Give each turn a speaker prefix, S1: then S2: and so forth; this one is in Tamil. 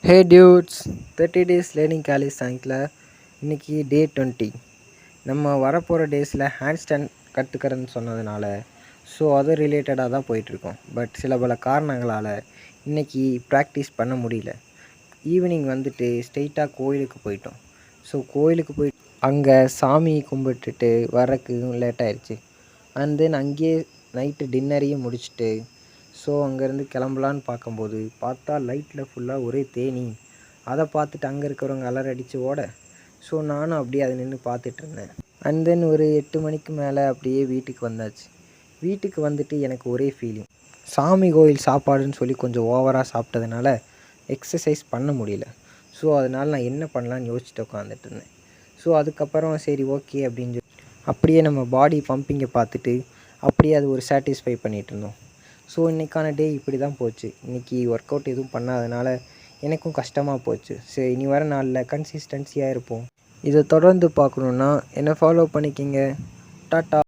S1: ஹே டியூட்ஸ், 30 டேஸ் லேர்னிங் காலேஜ் சாங்கில் இன்றைக்கி டே 20. நம்ம வரப்போகிற டேஸில் ஹேண்ட் ஸ்டாண்ட் கற்றுக்கிறேன்னு சொன்னதுனால அது ரிலேட்டடாக தான் போயிட்டுருக்கோம். பட் சில பல காரணங்களால் இன்றைக்கி ப்ராக்டிஸ் பண்ண முடியல. ஈவினிங் வந்துட்டு ஸ்ட்ரெயிட்டாக கோயிலுக்கு போயிட்டோம். கோயிலுக்கு போய் அங்கே சாமி கும்பிட்டுட்டு வரக்கு லேட் ஆயிடுச்சு. அண்ட் தென் அங்கேயே நைட்டு டின்னரையும் முடிச்சுட்டு அங்கேருந்து கிளம்பலான்னு பார்க்கும்போது பார்த்தா லைட்டில் ஃபுல்லாக ஒரே தேனி. அதை பார்த்துட்டு அங்கே இருக்கிறவங்க அலறடிச்சு ஓட நானும் அப்படியே அதை நின்று பார்த்துட்ருந்தேன். அண்ட் தென் ஒரு 8 மணிக்கு மேலே அப்படியே வீட்டுக்கு வந்தாச்சு. வீட்டுக்கு வந்துட்டு எனக்கு ஒரே ஃபீலிங், சாமி கோயில் சாப்பாடுன்னு சொல்லி கொஞ்சம் ஓவராக சாப்பிட்டதுனால எக்ஸசைஸ் பண்ண முடியல. அதனால் நான் என்ன பண்ணலான்னு யோசிச்சுட்டு உட்காந்துட்டு இருந்தேன். அதுக்கப்புறம் சரி ஓகே அப்படின்னு சொல்லி அப்படியே நம்ம பாடி பம்பிங்கை பார்த்துட்டு அப்படியே அது ஒரு சாட்டிஸ்ஃபை பண்ணிகிட்டு இருந்தோம். இன்றைக்கான டே இப்படி தான் போச்சு. இன்றைக்கி ஒர்க் அவுட் எதுவும் பண்ணாதனால எனக்கும் கஷ்டமாக போச்சு. சரி, இனி வர நாளில் கன்சிஸ்டன்சியாக இருப்போம். இதை தொடர்ந்து பார்க்கணுன்னா என்னை ஃபாலோ பண்ணிக்கிங்க. டாட்டா.